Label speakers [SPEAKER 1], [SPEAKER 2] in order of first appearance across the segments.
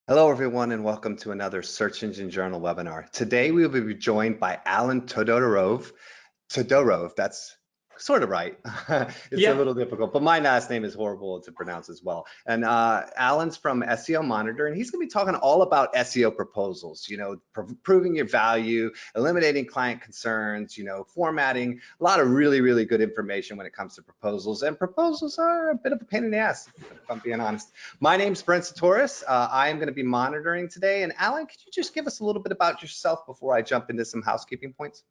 [SPEAKER 1] Hello, everyone, and welcome to another Search Engine Journal webinar. Today, we will be joined by Alan Todorov. That's sort of right. It's a
[SPEAKER 2] Yeah.
[SPEAKER 1] little difficult, but my last name is horrible to pronounce as well. And Alan's from SEO Monitor, and he's going to be talking all about SEO proposals, proving your value, eliminating client concerns, formatting, a lot of really, really good information when it comes to proposals. And proposals are a bit of a pain in the ass, if I'm being honest. My name's Brent Satoris. I am going to be monitoring today. And Alan, could you just give us a little bit about yourself before I jump into some housekeeping points?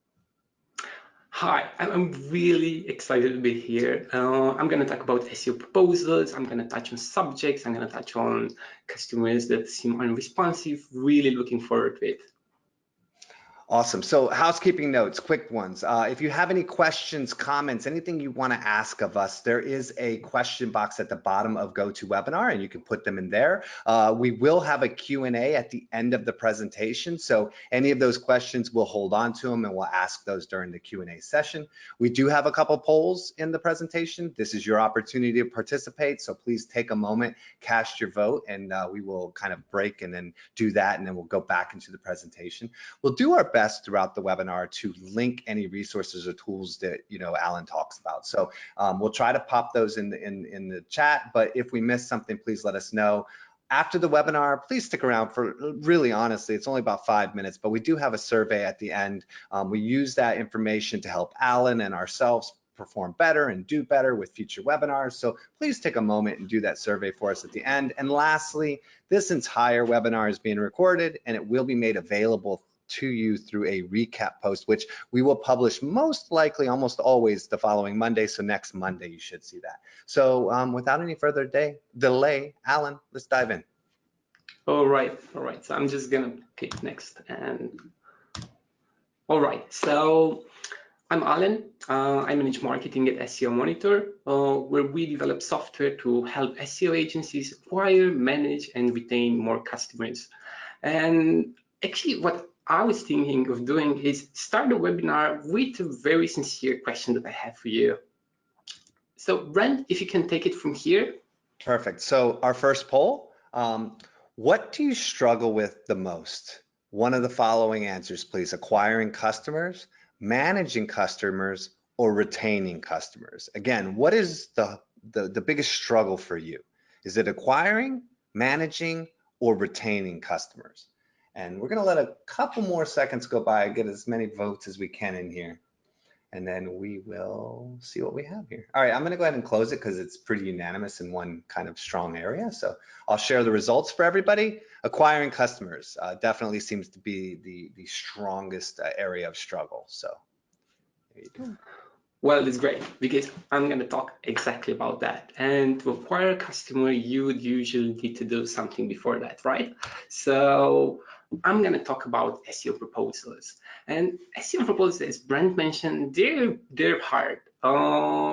[SPEAKER 2] Hi, I'm really excited to be here. I'm going to talk about SEO proposals. I'm going to touch on subjects. I'm going to touch on customers that seem unresponsive. Really looking forward to it.
[SPEAKER 1] Awesome. So housekeeping notes, quick ones. If you have any questions, comments, anything you want to ask of us, there is a question box at the bottom of GoToWebinar, and you can put them in there. We will have a Q&A at the end of the presentation. So any of those questions, we'll hold on to them and we'll ask those during the Q&A session. We do have a couple polls in the presentation. This is your opportunity to participate. So please take a moment, cast your vote, and we will kind of break and then do that. And then we'll go back into the presentation. We'll do our best throughout the webinar to link any resources or tools that Alan talks about. So we'll try to pop those in the chat, but if we miss something, please let us know. After the webinar, please stick around for, really honestly, it's only about 5 minutes, but we do have a survey at the end. We use that information to help Alan and ourselves perform better and do better with future webinars. So please take a moment and do that survey for us at the end. And lastly, this entire webinar is being recorded and it will be made available to you through a recap post, which we will publish most likely almost always the following Monday. So next Monday, you should see that. So without any further delay, Alan, let's dive in.
[SPEAKER 2] All right. So I'm just going to click next. And all right. So I'm Alan. I manage marketing at SEO Monitor, where we develop software to help SEO agencies acquire, manage, and retain more customers. And actually, what I was thinking of doing is start the webinar with a very sincere question that I have for you. So Brent, if you can take it from here.
[SPEAKER 1] Perfect. So our first poll, what do you struggle with the most? One of the following answers, please. Acquiring customers, managing customers, or retaining customers. Again, what is the biggest struggle for you? Is it acquiring, managing, or retaining customers? And we're going to let a couple more seconds go by and get as many votes as we can in here. And then we will see what we have here. All right, I'm going to go ahead and close it because it's pretty unanimous in one kind of strong area. So I'll share the results for everybody. Acquiring customers definitely seems to be the strongest area of struggle. So there you go.
[SPEAKER 2] Well, it's great because I'm going to talk exactly about that. And to acquire a customer, you would usually need to do something before that, right? So I'm going to talk about SEO proposals. And SEO proposals, as Brent mentioned, they're hard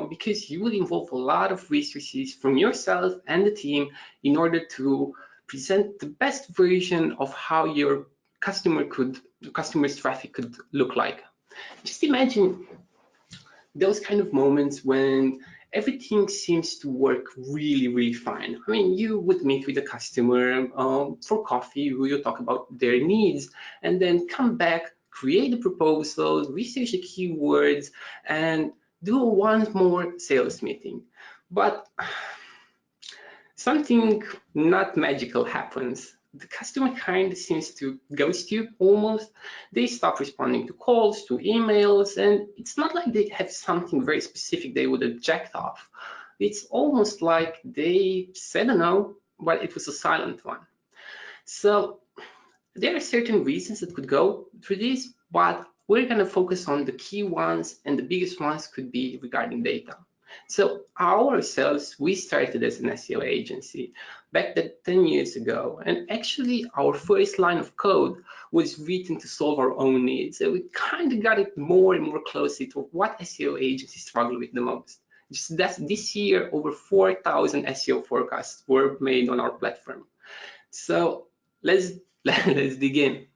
[SPEAKER 2] because you will involve a lot of resources from yourself and the team in order to present the best version of how your customer's traffic could look like. Just imagine those kind of moments when everything seems to work really fine. I mean, you would meet with a customer for coffee, you talk about their needs, and then come back, create a proposal, research the keywords, and do one more sales meeting. But something not magical happens. The customer kind of seems to ghost you almost. They stop responding to calls, to emails, and it's not like they have something very specific they would object off. It's almost like they said a no, but it was a silent one. So there are certain reasons that could go through this, but we're going to focus on the key ones, and the biggest ones could be regarding data. So ourselves, we started as an SEO agency back 10 years ago, and actually our first line of code was written to solve our own needs. So we kind of got it more and more closely to what SEO agencies struggle with the most. Just this year, over 4,000 SEO forecasts were made on our platform. So let's dig in.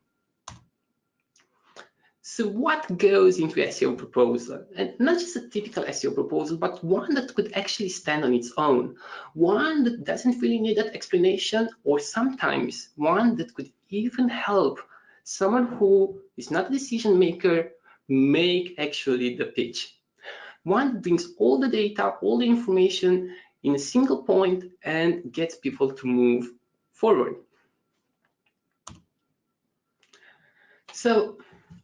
[SPEAKER 2] So what goes into SEO proposal? And not just a typical SEO proposal, but one that could actually stand on its own, one that doesn't really need that explanation, or sometimes one that could even help someone who is not a decision maker make actually the pitch. One that brings all the data, all the information in a single point and gets people to move forward. So,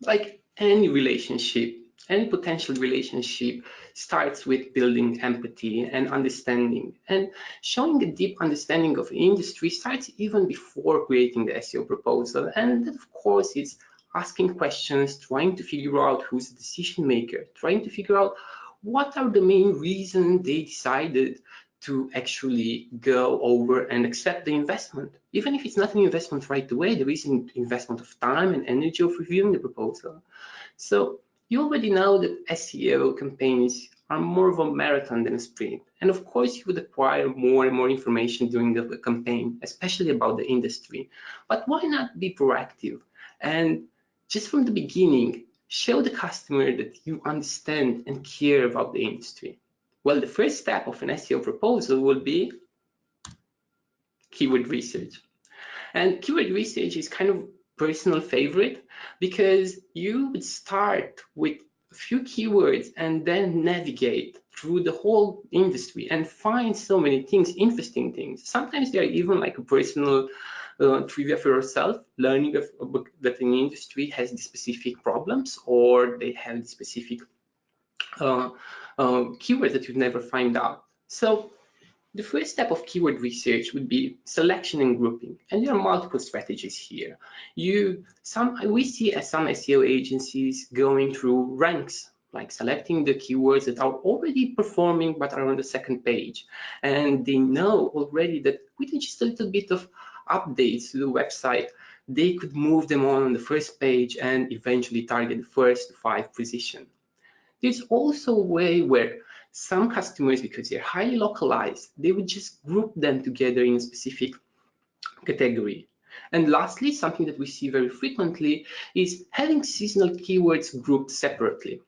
[SPEAKER 2] like any relationship, any potential relationship starts with building empathy and understanding, and showing a deep understanding of the industry starts even before creating the SEO proposal. And that, of course, is asking questions, trying to figure out who's the decision maker, trying to figure out what are the main reasons they decided to actually go over and accept the investment. Even if it's not an investment right away, there is an investment of time and energy of reviewing the proposal. So you already know that SEO campaigns are more of a marathon than a sprint. And of course, you would acquire more and more information during the campaign, especially about the industry. But why not be proactive? And just from the beginning, show the customer that you understand and care about the industry. Well, the first step of an SEO proposal will be keyword research. And keyword research is kind of personal favorite because you would start with a few keywords and then navigate through the whole industry and find so many things, interesting things. Sometimes they're even like a personal trivia for yourself, learning that an industry has specific problems or they have specific keywords that you'd never find out. So the first step of keyword research would be selection and grouping, and there are multiple strategies here. We see some SEO agencies going through ranks, like selecting the keywords that are already performing but are on the second page, and they know already that with just a little bit of updates to the website, they could move them on the first page and eventually target the first 5 position. There's also a way where some customers, because they're highly localized, they would just group them together in a specific category. And lastly, something that we see very frequently is having seasonal keywords grouped separately.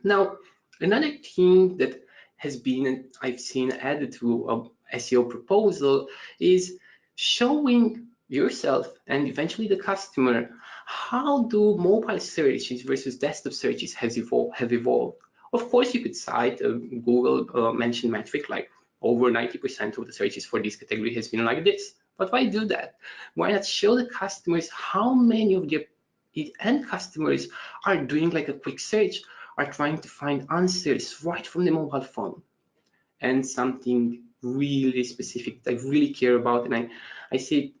[SPEAKER 2] Now, another thing that I've seen added to a SEO proposal is showing yourself and eventually the customer how do mobile searches versus desktop searches have evolved. Of course, you could cite a Google mentioned metric like over 90% of the searches for this category has been like this. But why do that? Why not show the customers how many of their end customers are doing like a quick search, are trying to find answers right from the mobile phone? And something really specific that I really care about, and I see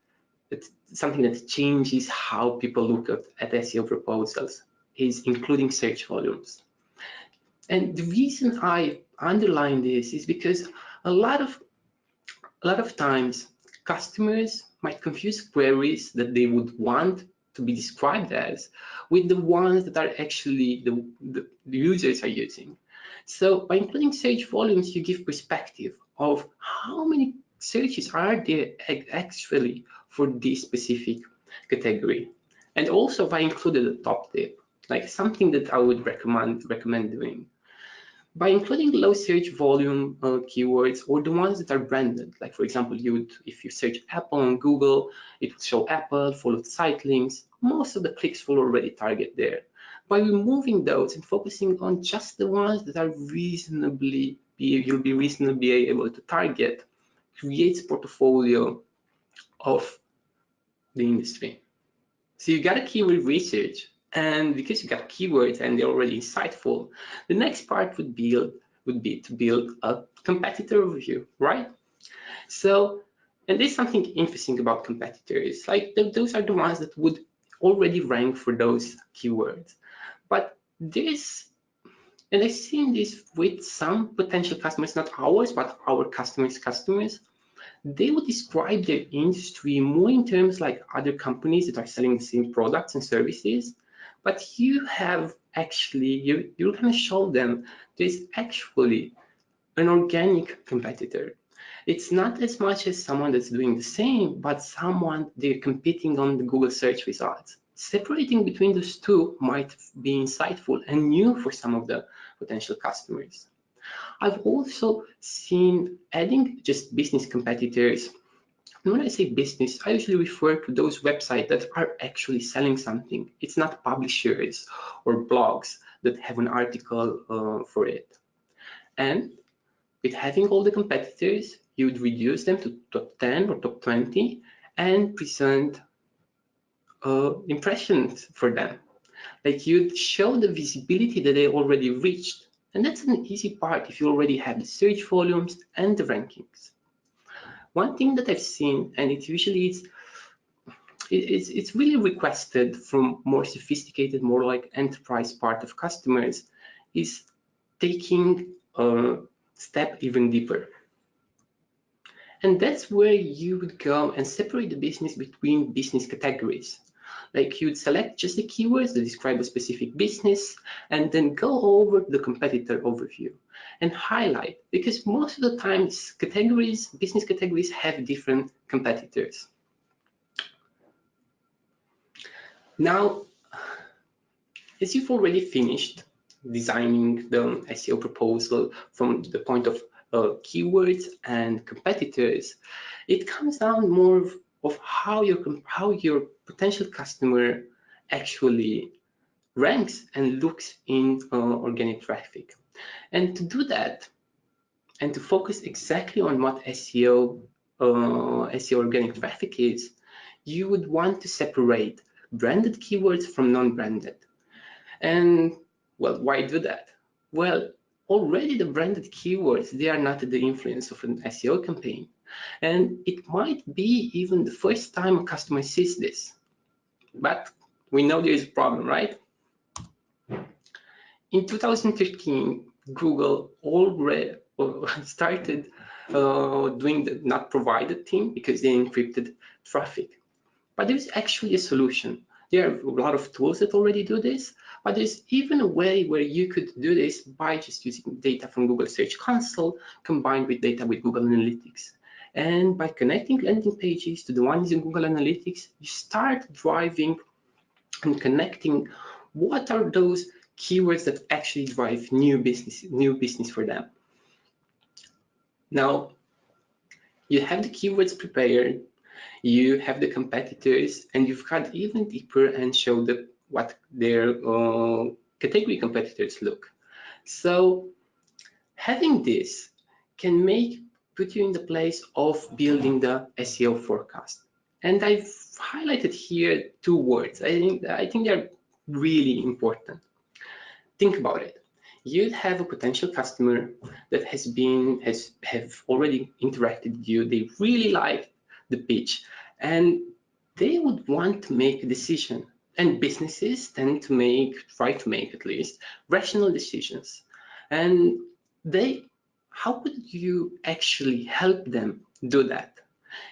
[SPEAKER 2] it's something that changes how people look at SEO proposals, is including search volumes. And the reason I underline this is because a lot of times customers might confuse queries that they would want to be described as with the ones that are actually the users are using. So by including search volumes, you give perspective of how many searches are there actually for this specific category. And also I included a top tip, like something that I would recommend doing. By including low search volume keywords or the ones that are branded, like for example, if you search Apple on Google, it will show Apple, followed site links. Most of the clicks will already target there. By removing those and focusing on just the ones that are you'll be reasonably able to target, creates portfolio of the industry. So you got a keyword research, and because you got keywords and they're already insightful, the next part would be to build a competitor review, right? So, and there's something interesting about competitors, like those are the ones that would already rank for those keywords. But and I've seen this with some potential customers, not ours, but our customers, they would describe their industry more in terms like other companies that are selling the same products and services. But you have actually, you're going to show them there's actually an organic competitor. It's not as much as someone that's doing the same, but someone they're competing on the Google search results. separating between those two might be insightful and new for some of the potential customers. I've also seen adding just business competitors. And when I say business, I usually refer to those websites that are actually selling something. It's not publishers or blogs that have an article for it. And with having all the competitors, you would reduce them to top 10 or top 20 and present impressions for them. Like you'd show the visibility that they already reached. And that's an easy part if you already have the search volumes and the rankings. One thing that I've seen, and it usually is, it's really requested from more sophisticated, more like enterprise part of customers, is taking a step even deeper. And that's where you would go and separate the business between business categories. Like you'd select just the keywords that describe a specific business and then go over the competitor overview and highlight, because most of the times business categories have different competitors. Now, as you've already finished designing the SEO proposal from the point of keywords and competitors, it comes down more of how your potential customer actually ranks and looks in organic traffic. And to do that, and to focus exactly on what SEO organic traffic is, you would want to separate branded keywords from non-branded. And well, why do that? Well, already the branded keywords, they are not the influence of an SEO campaign. And it might be even the first time a customer sees this. But we know there is a problem, right? In 2013, Google already started doing the not provided thing because they encrypted traffic. But there's actually a solution. There are a lot of tools that already do this, but there's even a way where you could do this by just using data from Google Search Console combined with data with Google Analytics. And by connecting landing pages to the ones in Google Analytics, you start driving and connecting what are those keywords that actually drive new business for them. Now, you have the keywords prepared, you have the competitors, and you've got even deeper and show what their category competitors look. So having this can put you in the place of building the SEO forecast. And I've highlighted here two words. I think they're really important. Think about it. You'd have a potential customer that have already interacted with you. They really like the pitch, and they would want to make a decision. And businesses tend to try to make at least rational decisions. And how could you actually help them do that?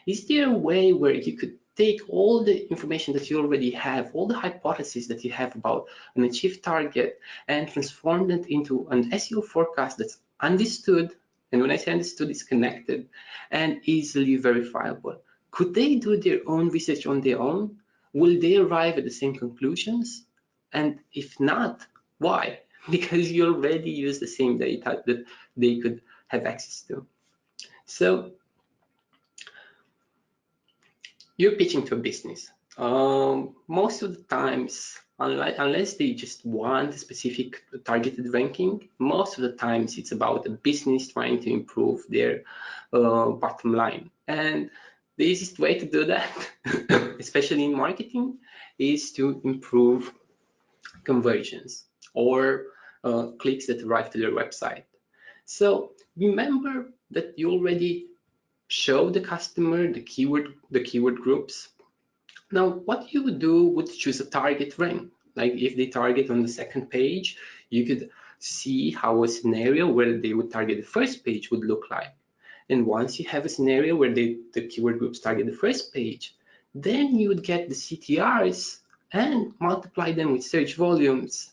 [SPEAKER 2] Is there a way where you could take all the information that you already have, all the hypotheses that you have about an achieved target, and transform that into an SEO forecast that's understood? And when I say understood, it's connected and easily verifiable. Could they do their own research on their own? Will they arrive at the same conclusions? And if not, why? Because you already use the same data that they could have access to. So you're pitching to a business. Most of the times, unless they just want a specific targeted ranking, most of the times it's about a business trying to improve their bottom line. And the easiest way to do that, especially in marketing, is to improve conversions or clicks that arrive to their website. So remember that you already show the customer the keyword groups. Now, what you would do would choose a target rank. Like if they target on the second page, you could see how a scenario where they would target the first page would look like. And once you have a scenario where the keyword groups target the first page, then you would get the CTRs and multiply them with search volumes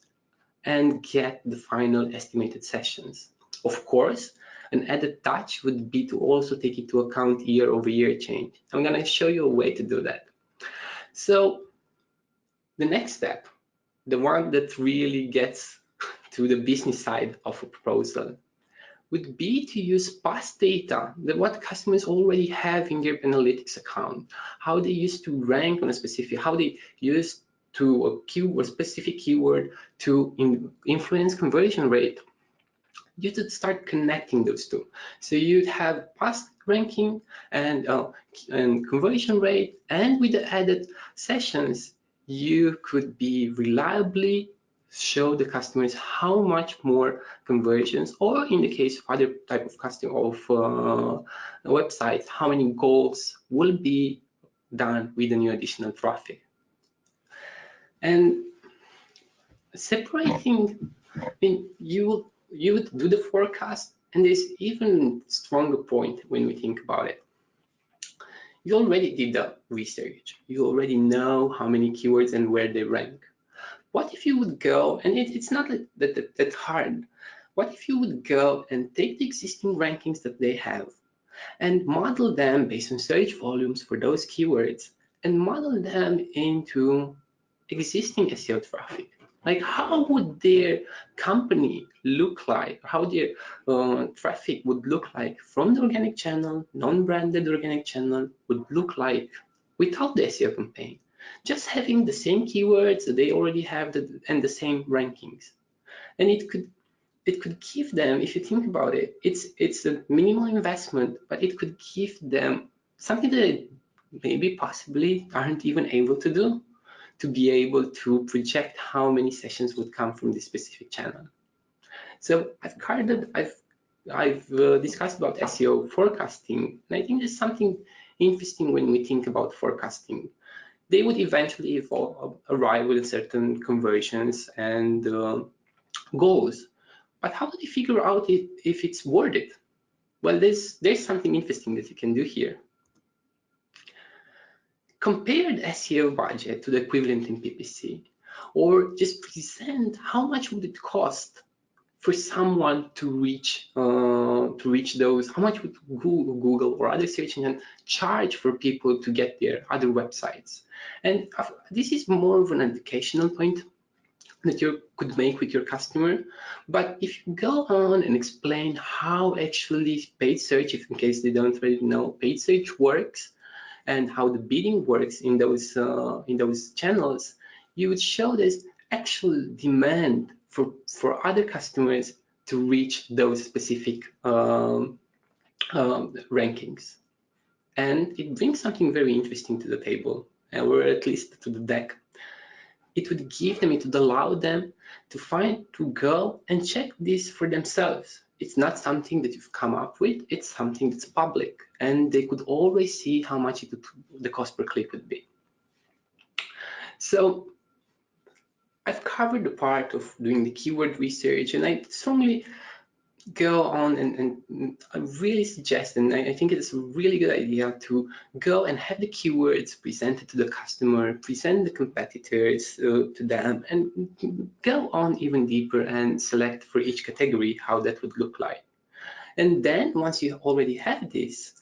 [SPEAKER 2] and get the final estimated sessions. Of course, an added touch would be to also take into account year-over-year change. I'm going to show you a way to do that. So The next step, the one that really gets to the business side of a proposal, would be to use past data, that what customers already have in their analytics account, how they used to rank on a specific, how they used to a keyword, specific keyword to influence conversion rate. You should start connecting those two. So you'd have past ranking and conversion rate, and with the added sessions, you could be reliably show the customers how much more conversions, or in the case of other type of customer of websites, how many goals will be done with the new additional traffic. And separating, I mean, you would do the forecast, and there's even stronger point when we think about it. You already did the research. You already know how many keywords and where they rank. What if you would go, and it's not that hard, what if you would go and take the existing rankings that they have and model them based on search volumes for those keywords and model them into existing SEO traffic? Like, how would their company look like? How their traffic would look like from the organic channel, non-branded organic channel, would look like without the SEO campaign? Just having the same keywords that they already have and the same rankings. And it could give them, if you think about it, it's a minimal investment, but it could give them something that they maybe possibly aren't even able to do, to be able to project how many sessions would come from this specific channel. So I've discussed about SEO forecasting, and I think there's something interesting when we think about forecasting. They would eventually arrive with certain conversions and goals, but how do they figure out if it's worth it? Well, there's something interesting that you can do here. Compare the SEO budget to the equivalent in PPC, or just present how much would it cost for someone to reach those. How much would Google or other search engines charge for people to get their other websites? And this is more of an educational point that you could make with your customer. But if you go on and explain how actually paid search, if in case they don't really know, paid search works, and how the bidding works in those channels, you would show this actual demand for other customers to reach those specific rankings. And it brings something very interesting to the table, or at least to the deck. It would allow them to go and check this for themselves. It's not something that you've come up with, it's something that's public, and they could always see how much the cost per click would be. So I've covered the part of doing the keyword research, and I strongly go on and I really suggest, and I think it's a really good idea to go and have the keywords presented to the customer, present the competitors to them, and go on even deeper and select for each category how that would look like. And then once you already have this,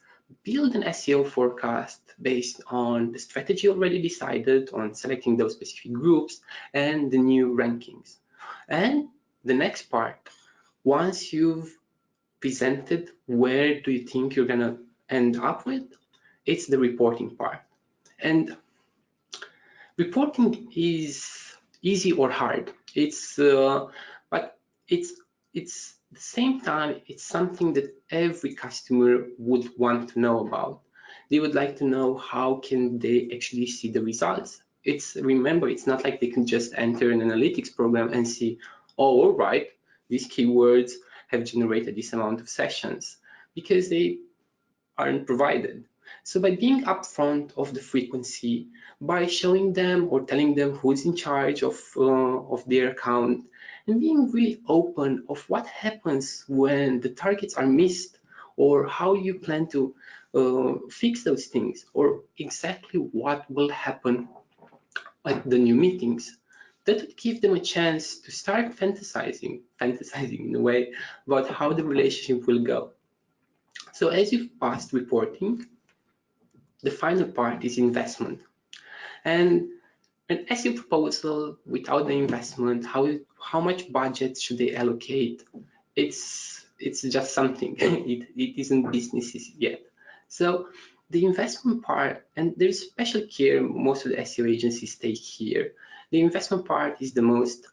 [SPEAKER 2] build an SEO forecast based on the strategy already decided on selecting those specific groups and the new rankings. And the next part, once you've presented where do you think you're gonna end up with, it's the reporting part. And reporting is easy or hard. But it's at the same time, it's something that every customer would want to know about. They would like to know how can they actually see the results. Remember, it's not like they can just enter an analytics program and see, oh, all right, these keywords have generated this amount of sessions, because they aren't provided. So by being upfront of the frequency, by showing them or telling them who's in charge of their account, and being really open of what happens when the targets are missed, or how you plan to fix those things, or exactly what will happen at the new meetings, that would give them a chance to start fantasizing in a way about how the relationship will go. So as you've passed reporting, the final part is investment. And an SEO proposal without the investment, how much budget should they allocate? It's just something. it isn't businesses yet. So the investment part, and there's special care most of the SEO agencies take here. The investment part is the most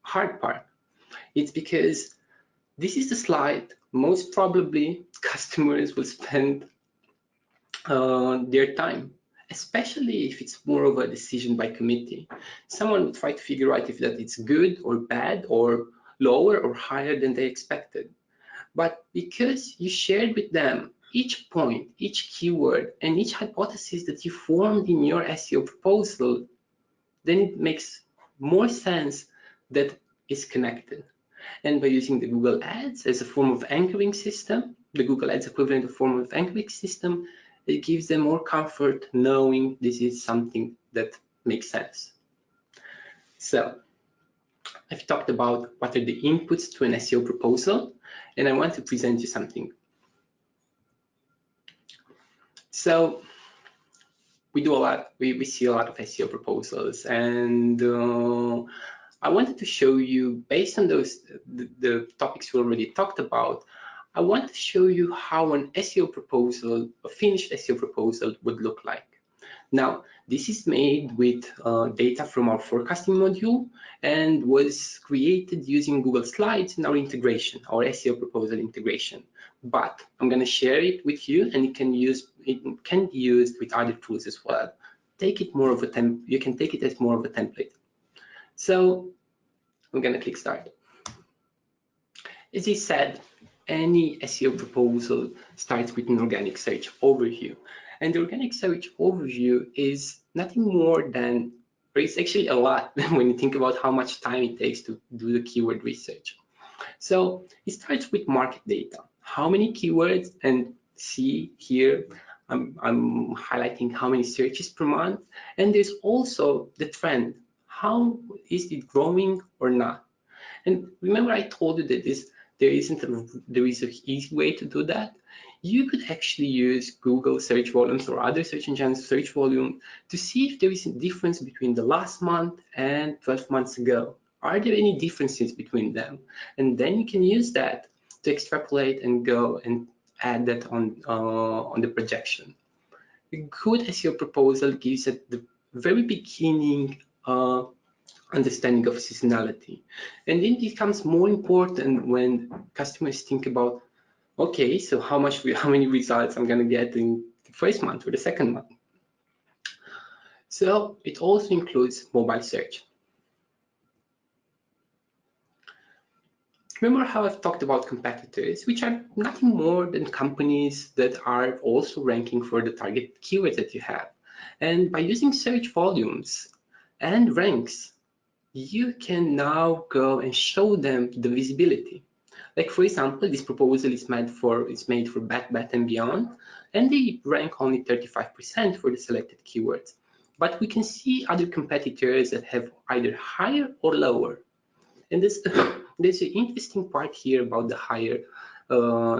[SPEAKER 2] hard part. It's because this is the slide most probably customers will spend their time, especially if it's more of a decision by committee. Someone will try to figure out if that it's good or bad or lower or higher than they expected. But because you shared with them each point, each keyword, and each hypothesis that you formed in your SEO proposal, then it makes more sense that it's connected. And by using the Google Ads as a form of anchoring system, the Google Ads equivalent of form of anchoring system, it gives them more comfort knowing this is something that makes sense. So I've talked about what are the inputs to an SEO proposal, and I want to present you something. So we do a lot, we see a lot of SEO proposals, and I wanted to show you, based on those the topics we already talked about, I want to show you how an SEO proposal, a finished SEO proposal would look like. Now, this is made with data from our forecasting module and was created using Google Slides in our integration, our SEO proposal integration. But I'm going to share it with you, and it can be used with other tools as well. Take it more of a you can take it as more of a template. So I'm going to click start. As I said, any SEO proposal starts with an organic search overview. And the organic search overview is nothing more than, or it's actually a lot when you think about how much time it takes to do the keyword research. So it starts with market data. How many keywords, and see here, I'm highlighting how many searches per month. And there's also the trend. How is it growing or not? And remember I told you that there is an easy way to do that. You could actually use Google search volumes or other search engines search volume to see if there is a difference between the last month and 12 months ago. Are there any differences between them? And then you can use that to extrapolate and go and add that on the projection. A good SEO proposal gives at the very beginning understanding of seasonality. And then it becomes more important when customers think about, okay, so how many results I'm going to get in the first month or the second month. So it also includes mobile search. Remember how I've talked about competitors, which are nothing more than companies that are also ranking for the target keywords that you have. And by using search volumes and ranks, you can now go and show them the visibility. Like for example, this proposal is made for Bet and Beyond, and they rank only 35% for the selected keywords. But we can see other competitors that have either higher or lower. And there's an interesting part here about the higher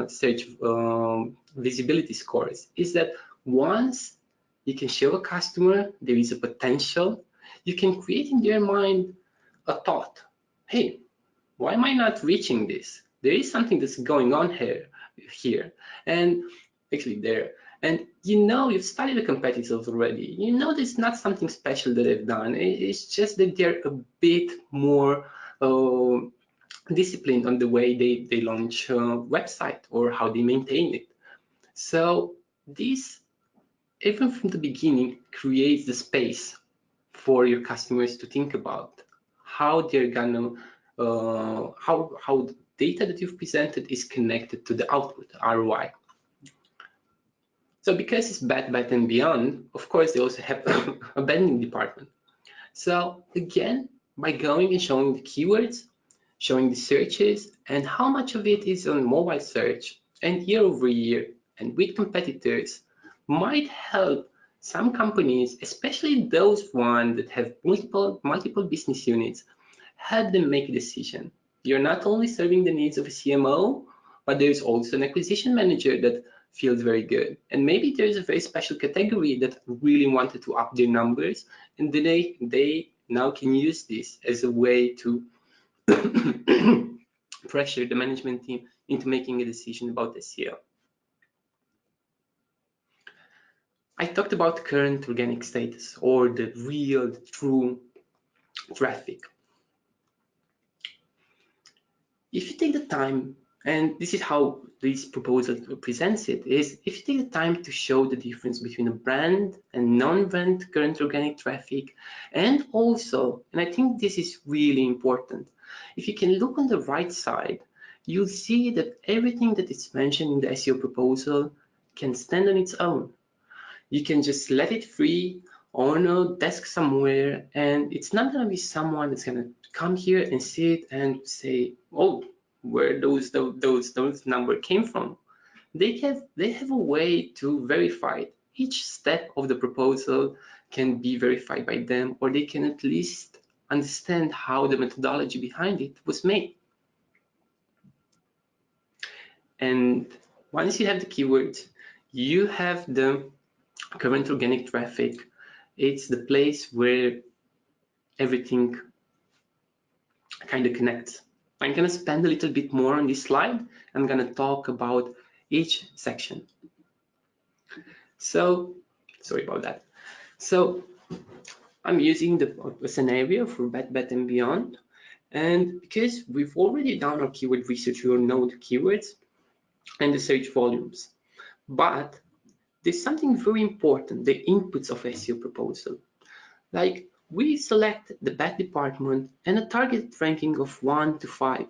[SPEAKER 2] search visibility scores, is that once you can show a customer there is a potential, you can create in their mind a thought, hey, why am I not reaching this? There is something that's going on here, and actually there. And you know, you've studied the competitors already. You know, there's not something special that they've done. It's just that they're a bit more disciplined on the way they launch a website or how they maintain it. So this, even from the beginning, creates the space for your customers to think about how they're gonna how the data that you've presented is connected to the output, ROI. So because it's Bet and Beyond, of course they also have a banding department. So again, by going and showing the keywords, showing the searches, and how much of it is on mobile search and year over year and with competitors, might help some companies, especially those ones that have multiple business units, help them make a decision. You're not only serving the needs of a CMO, but there's also an acquisition manager that feels very good. And maybe there's a very special category that really wanted to up their numbers, and they now can use this as a way to pressure the management team into making a decision about SEO. I talked about current organic status, or the real, the true traffic. If you take the time, and this is how this proposal presents it, is if you take the time to show the difference between a brand and non-brand current organic traffic, and also, and I think this is really important, if you can look on the right side, you'll see that everything that is mentioned in the SEO proposal can stand on its own. You can just let it free on a desk somewhere, and it's not going to be someone that's going to come here and sit and say, oh, where those numbers came from. They have a way to verify it. Each step of the proposal can be verified by them, or they can at least understand how the methodology behind it was made. And once you have the keywords, you have the current organic traffic. It's the place where everything kind of connects. I'm going to spend a little bit more on this slide. I'm going to talk about each section. So, sorry about that. So, I'm using the scenario for bet and beyond. And because we've already done our keyword research, we all know the keywords and the search volumes. But there's something very important, the inputs of SEO proposal. Like, we select the bet department and a target ranking of 1 to 5.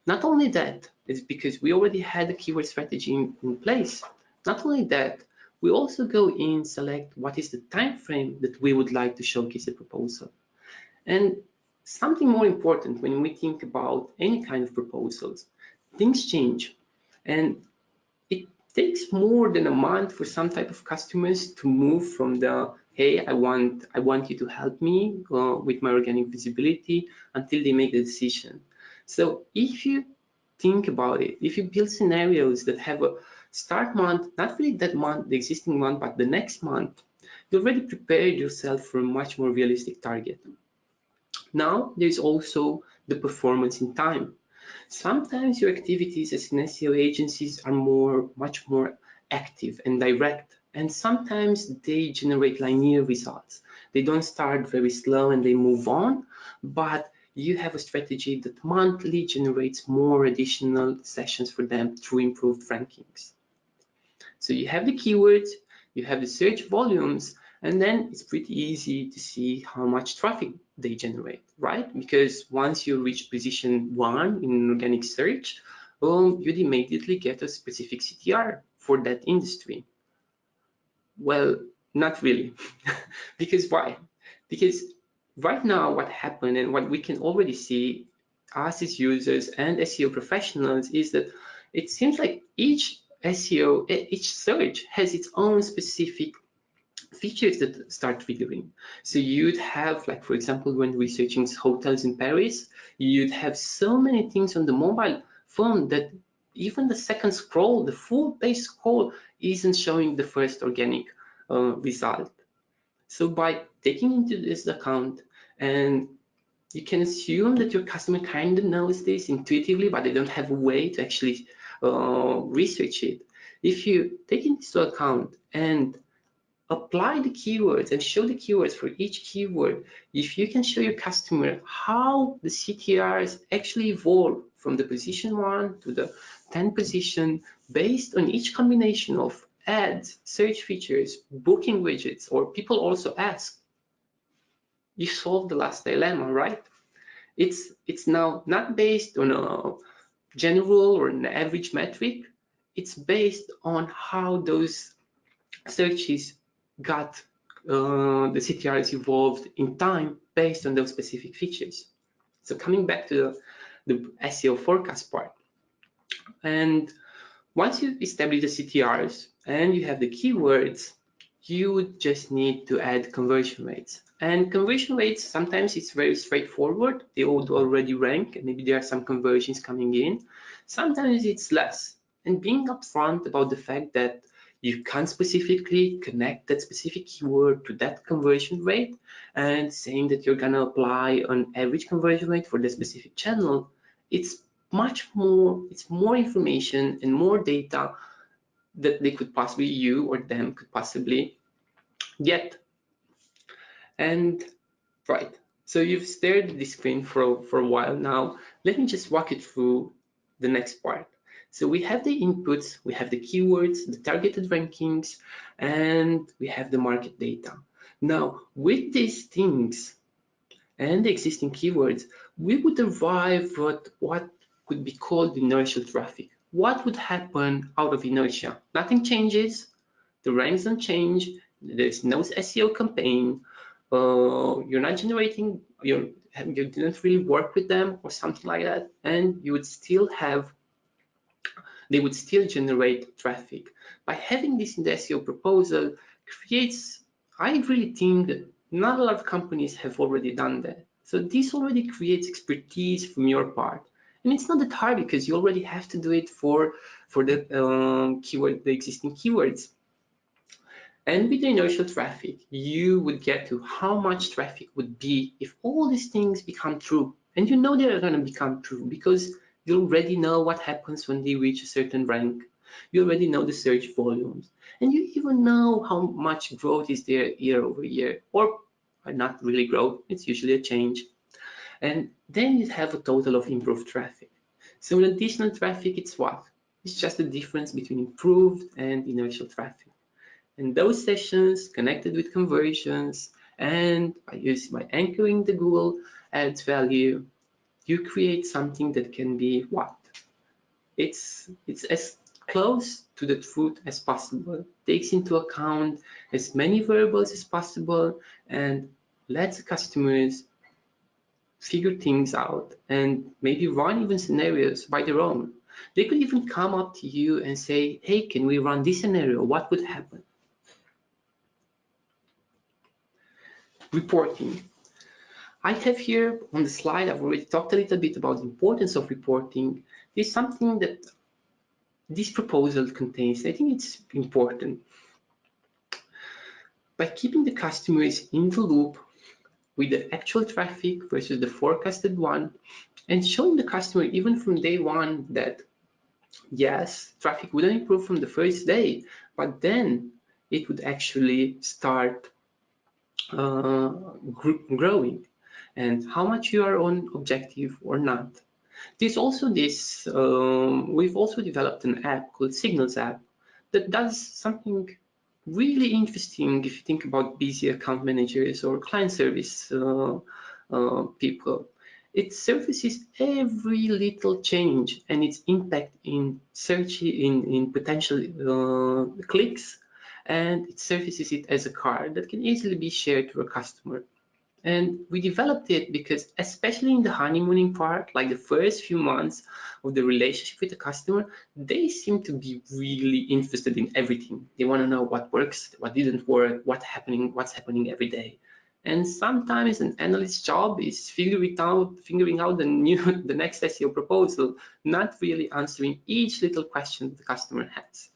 [SPEAKER 2] Not only that, it's because we already had a keyword strategy in place. Not only that, we also go in, select what is the time frame that we would like to showcase the proposal. And something more important when we think about any kind of proposals, things change. And it takes more than a month for some type of customers to move from the, hey, I want you to help me with my organic visibility, until they make the decision. So if you think about it, if you build scenarios that have a start month, not really that month, the existing month, but the next month, you already prepared yourself for a much more realistic target. Now, there's also the performance in time. Sometimes your activities as an SEO agencies are much more active and direct, and sometimes they generate linear results. They don't start very slow and they move on, but you have a strategy that monthly generates more additional sessions for them through improved rankings. So you have the keywords, you have the search volumes, and then it's pretty easy to see how much traffic they generate, right? Because once you reach position 1 in organic search, you'd immediately get a specific CTR for that industry. Well, not really. Because why? Because right now what happened, and what we can already see us as users and SEO professionals, is that it seems like each search has its own specific features that start triggering. So you'd have, like, for example, when researching hotels in Paris, you'd have so many things on the mobile phone that even the second scroll, the full page scroll, isn't showing the first organic result. So by taking into this account, and you can assume that your customer kind of knows this intuitively, but they don't have a way to actually research it. If you take into account and apply the keywords and show the keywords for each keyword, if you can show your customer how the CTRs actually evolve from the position 1 to the 10th position based on each combination of ads, search features, booking widgets, or people also ask, you solve the last dilemma, right? It's now not based on a general or an average metric. It's based on how those searches got the CTRs evolved in time based on those specific features. So coming back to the SEO forecast part, and once you establish the CTRs and you have the keywords, you would just need to add conversion rates. And conversion rates, sometimes it's very straightforward. They would already rank, and maybe there are some conversions coming in. Sometimes it's less. and being upfront about the fact that you can't specifically connect that specific keyword to that conversion rate, and saying that you're gonna apply an average conversion rate for the specific channel, it's more information and more data that they could possibly, you or them could possibly get. And right, so you've stared at this screen for a while now. Let me just walk you through the next part. So we have the inputs, we have the keywords, the targeted rankings, and we have the market data. Now, with these things and the existing keywords, we would arrive at what could be called inertial traffic. What would happen out of inertia? Nothing changes, the ranks don't change, there's no SEO campaign, you're not generating, you didn't really work with them or something like that, and you would still have, they would still generate traffic. By having this in the SEO proposal creates, I really think that not a lot of companies have already done that. So this already creates expertise from your part. And it's not that hard because you already have to do it for the keyword, the existing keywords. And with the inertial traffic, you would get to how much traffic would be if all these things become true. And you know they're going to become true because you already know what happens when they reach a certain rank. You already know the search volumes. And you even know how much growth is there year over year, or not really growth, it's usually a change. And then you have a total of improved traffic. So in additional traffic, it's what? It's just the difference between improved and inertial traffic. And those sessions connected with conversions and by anchoring the Google Ads value, you create something that can be what? It's as close to the truth as possible, takes into account as many variables as possible, and lets customers figure things out and maybe run even scenarios by their own. They could even come up to you and say, hey, can we run this scenario? What would happen? Reporting. I have here on the slide, I've already talked a little bit about the importance of reporting. It's something that this proposal contains. I think it's important. By keeping the customers in the loop with the actual traffic versus the forecasted one, and showing the customer even from day one that yes, traffic wouldn't improve from the first day, but then it would actually start growing, and how much you are on objective or not. There's also this, we've also developed an app called Signals app that does something really interesting if you think about busy account managers or client service people. It surfaces every little change and its impact in search, in potential clicks, and it surfaces it as a card that can easily be shared to a customer. And we developed it because, especially in the honeymooning part, like the first few months of the relationship with the customer, they seem to be really interested in everything. They want to know what works, what didn't work, what's happening every day. And sometimes an analyst's job is figuring out the next SEO proposal, not really answering each little question the customer has.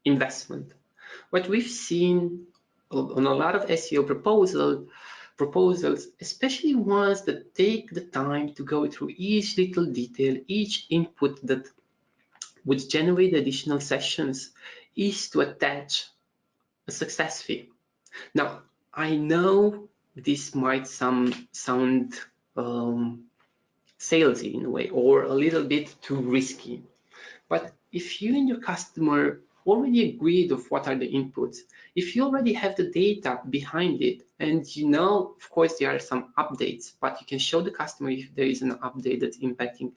[SPEAKER 2] Investment. What we've seen on a lot of SEO proposals, especially ones that take the time to go through each little detail, each input that would generate additional sessions, is to attach a success fee. Now, I know this might sound salesy in a way, or a little bit too risky, but if you and your customer already agreed of what are the inputs, if you already have the data behind it, and you know, of course, there are some updates, but you can show the customer if there is an update that's impacting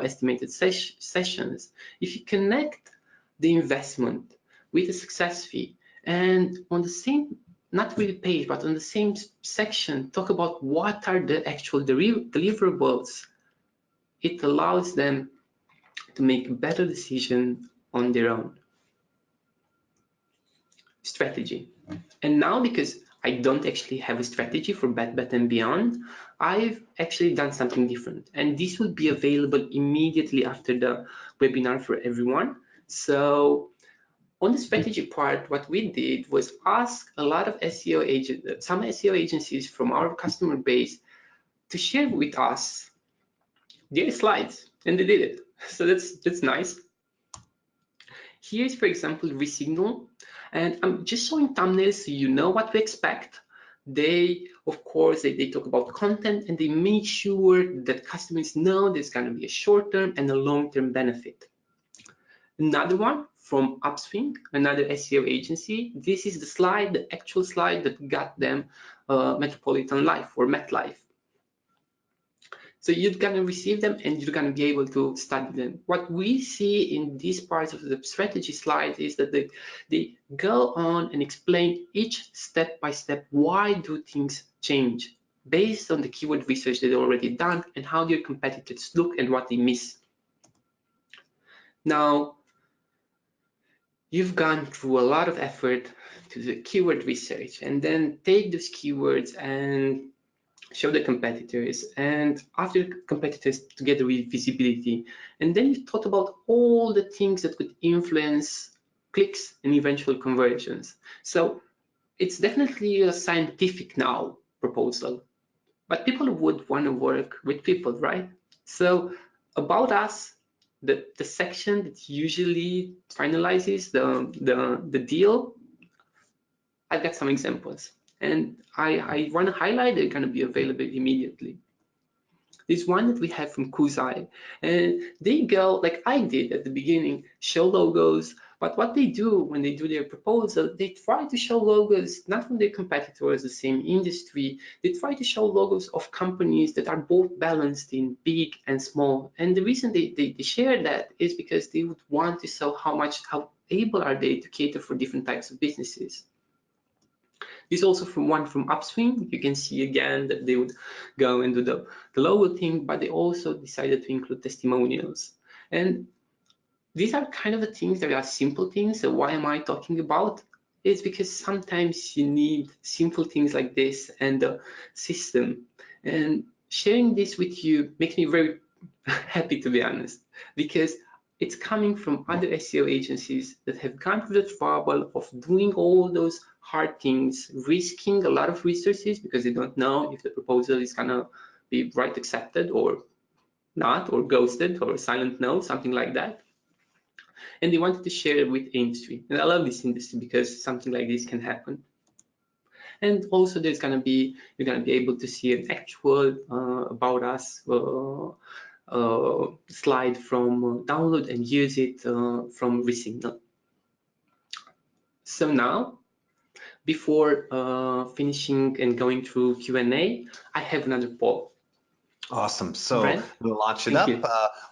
[SPEAKER 2] estimated sessions. If you connect the investment with a success fee, and on the same, not really page, but on the same section, talk about what are the actual deliverables, it allows them to make a better decision on their own. Strategy. And now, because I don't actually have a strategy for bet and beyond. I've actually done something different, and this will be available immediately after the webinar for everyone. So on the strategy part, what we did was ask a lot of some SEO agencies from our customer base to share with us their slides, and they did it. So that's nice. Here's, for example, Resignal, and I'm just showing thumbnails so you know what to expect. They, of course, they talk about content, and they make sure that customers know there's going to be a short-term and a long-term benefit. Another one from Upswing, another SEO agency. This is the slide, the actual slide that got them Metropolitan Life or MetLife. So you're gonna receive them and you're gonna be able to study them. What we see in these parts of the strategy slide is that they go on and explain each step by step why do things change based on the keyword research they've already done and how their competitors look and what they miss. Now, you've gone through a lot of effort to the keyword research and then take those keywords and show the competitors, and after competitors together with visibility, and then you thought about all the things that could influence clicks and eventual conversions. So it's definitely a scientific now proposal, but people would want to work with people, right? So about us, the section that usually finalizes the deal, I've got some examples, and I want to highlight they're going to be available immediately. This one that we have from Kuzai, and they go like I did at the beginning, show logos, but what they do when they do their proposal, they try to show logos not from their competitors, the same industry. They try to show logos of companies that are both balanced in big and small. And the reason they share that is because they would want to show how able are they to cater for different types of businesses. This also from one from Upswing. You can see again that they would go and do the logo thing, but they also decided to include testimonials. And these are kind of the things that are simple things. So why am I talking about? It's because sometimes you need simple things like this and the system. And sharing this with you makes me very happy, to be honest, because it's coming from other SEO agencies that have gone through the trouble of doing all those hard things, risking a lot of resources because they don't know if the proposal is gonna be right accepted or not, or ghosted or silent no, something like that. And they wanted to share it with industry. And I love this industry because something like this can happen. And also you're gonna be able to see an actual about us slide from download and use it from Resignal. So now, before finishing and going through Q&A, I have another poll.
[SPEAKER 1] Awesome. So
[SPEAKER 2] Brent,
[SPEAKER 1] we'll launch it up.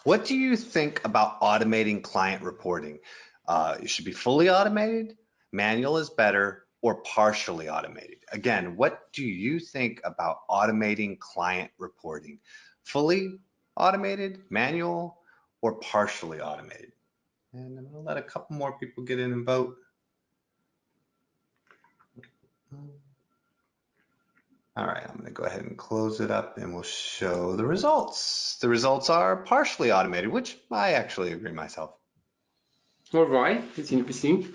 [SPEAKER 1] What do you think about automating client reporting? It should be fully automated, manual is better, or partially automated? Again, what do you think about automating client reporting? Fully automated, manual, or partially automated? And I'm going to let a couple more people get in and vote. All right, I'm going to go ahead and close it up and we'll show the results. The results are partially automated, which I actually agree myself.
[SPEAKER 2] All right, that's interesting.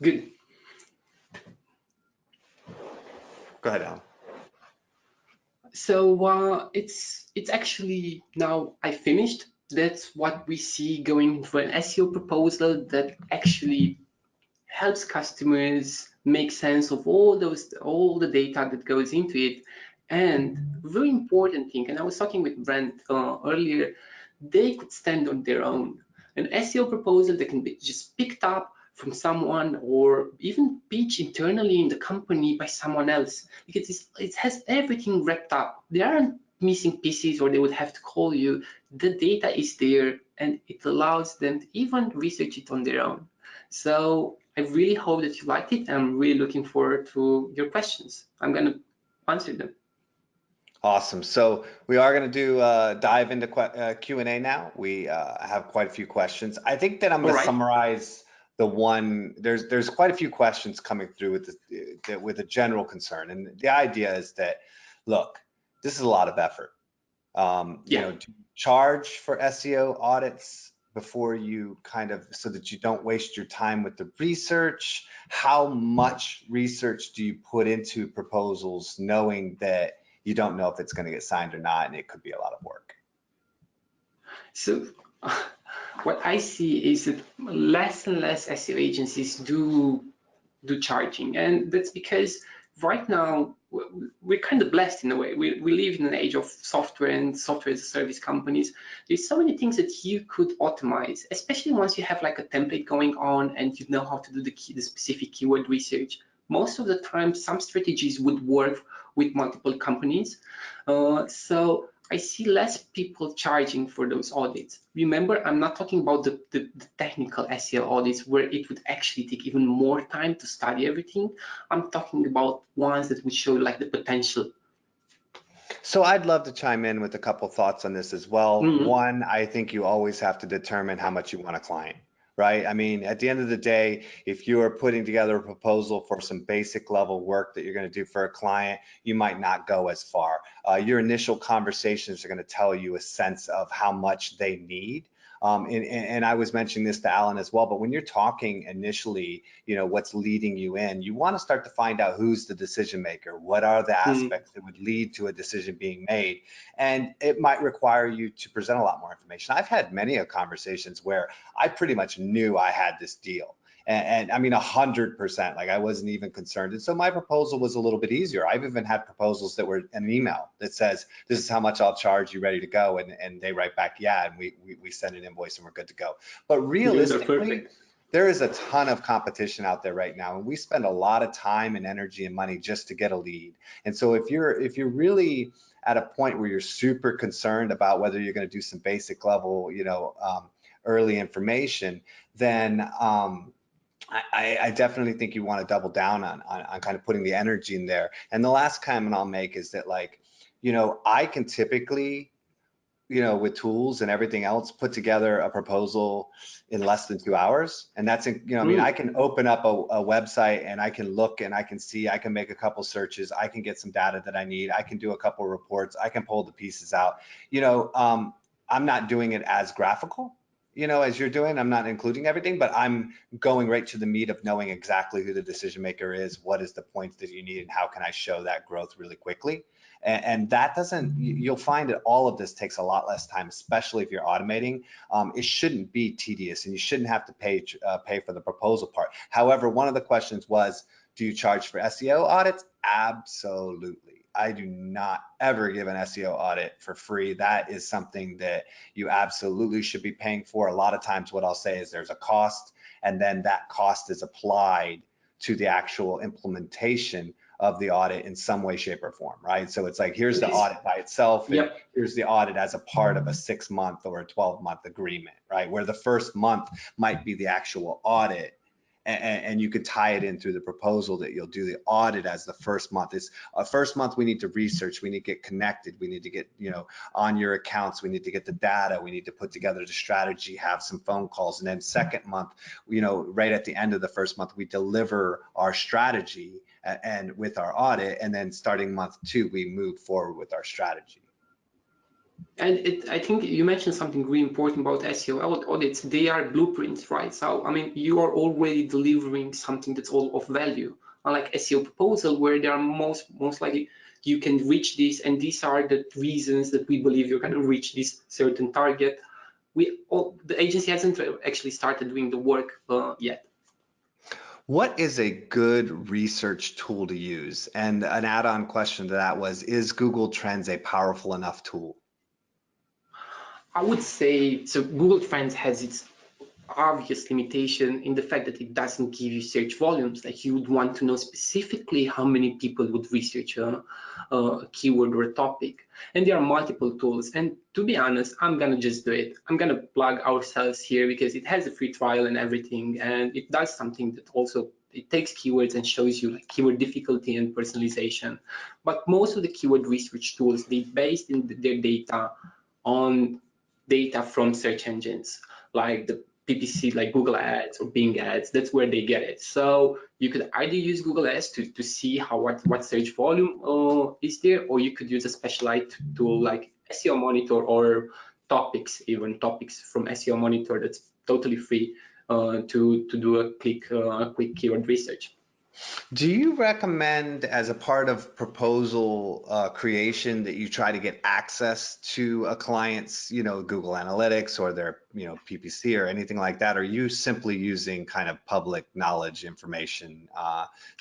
[SPEAKER 2] Good.
[SPEAKER 1] Go ahead, Alan.
[SPEAKER 2] So it's actually now I finished. That's what we see going for an SEO proposal that actually helps customers make sense of all the data that goes into it. And very important thing, and I was talking with Brent earlier, they could stand on their own. An SEO proposal that can be just picked up from someone or even pitched internally in the company by someone else, because it has everything wrapped up. There aren't missing pieces or they would have to call you. The data is there and it allows them to even research it on their own. So I really hope that you liked it. I'm really looking forward to your questions. I'm going to answer them.
[SPEAKER 1] Awesome. So we are going to do dive into Q&A now. We have quite a few questions. I think that I'm going to summarize there's quite a few questions coming through with a general concern, and the idea is that, look, this is a lot of effort. You know, to charge for SEO audits before you so that you don't waste your time with the research. How much research do you put into proposals knowing that you don't know if it's going to get signed or not, and it could be a lot of work?
[SPEAKER 2] So what I see is that less and less SEO agencies do charging, and that's because right now we're kind of blessed in a way. We live in an age of software and software as a service companies. There's so many things that you could automate, especially once you have like a template going on and you know how to do the specific keyword research. Most of the time, some strategies would work with multiple companies. So I see less people charging for those audits. Remember, I'm not talking about the technical SEO audits where it would actually take even more time to study everything. I'm talking about ones that would show like the potential.
[SPEAKER 1] So I'd love to chime in with a couple thoughts on this as well. One, I think you always have to determine how much you want a client, right? I mean, at the end of the day, if you are putting together a proposal for some basic level work that you're going to do for a client, you might not go as far. Your initial conversations are going to tell you a sense of how much they need. And I was mentioning this to Alan as well, but when you're talking initially, you know, what's leading you in, you want to start to find out who's the decision maker. What are the aspects that would lead to a decision being made? And it might require you to present a lot more information. I've had many conversations where I pretty much knew I had this deal. And I mean, 100%, like I wasn't even concerned. And so my proposal was a little bit easier. I've even had proposals that were an email that says, this is how much I'll charge, you ready to go? And they write back, yeah, and we send an invoice and we're good to go. But realistically, there is a ton of competition out there right now, and we spend a lot of time and energy and money just to get a lead. And so if you're really at a point where you're super concerned about whether you're going to do some basic level, you know, early information, then I definitely think you want to double down on kind of putting the energy in there. And the last comment I'll make is that, like, you know, I can typically, you know, with tools and everything else, put together a proposal in less than 2 hours. And that's, you know, I mean, I can open up a website and I can look and I can see, I can make a couple searches, I can get some data that I need, I can do a couple reports, I can pull the pieces out. You know, I'm not doing it as graphical, you know, as you're doing. I'm not including everything, but I'm going right to the meat of knowing exactly who the decision maker is, what is the points that you need, and how can I show that growth really quickly. And that doesn't, you'll find that all of this takes a lot less time, especially if you're automating. It shouldn't be tedious, and you shouldn't have to pay for the proposal part. However, one of the questions was, do you charge for SEO audits? Absolutely. I do not ever give an SEO audit for free. That is something that you absolutely should be paying for. A lot of times what I'll say is there's a cost, and then that cost is applied to the actual implementation of the audit in some way, shape, or form, right? So it's like, here's the audit by itself, and here's the audit as a part of a 6-month or a 12-month agreement, right? Where the first month might be the actual audit, and you could tie it in through the proposal that you'll do the audit as the first month. Is first month we need to research, we need to get connected, we need to get, you know, on your accounts, we need to get the data, we need to put together the strategy, have some phone calls, and then second month, you know, right at the end of the first month, we deliver our strategy and with our audit, and then starting month 2, we move forward with our strategy.
[SPEAKER 2] And I think you mentioned something really important about SEO audits. They are blueprints, right? So, I mean, you are already delivering something that's all of value. Unlike SEO proposal, where they are most likely you can reach this, and these are the reasons that we believe you're going to reach this certain target. The agency hasn't actually started doing the work yet.
[SPEAKER 1] What is a good research tool to use? And an add-on question to that was, is Google Trends a powerful enough tool?
[SPEAKER 2] I would say, so Google Trends has its obvious limitation in the fact that it doesn't give you search volumes. Like, you would want to know specifically how many people would research a keyword or a topic. And there are multiple tools. And to be honest, I'm gonna just do it. I'm gonna plug ourselves here because it has a free trial and everything, and it does something that also, it takes keywords and shows you like keyword difficulty and personalization. But most of the keyword research tools, they based in their data on data from search engines, like the PPC like Google Ads or Bing Ads. That's where they get it. So you could either use Google Ads to see what search volume is there, or you could use a specialized tool like SEO Monitor or Topics, even Topics from SEO Monitor. That's totally free to do a quick keyword research.
[SPEAKER 1] Do you recommend, as a part of proposal creation, that you try to get access to a client's, Google Analytics or their, PPC or anything like that? Or are you simply using kind of public knowledge information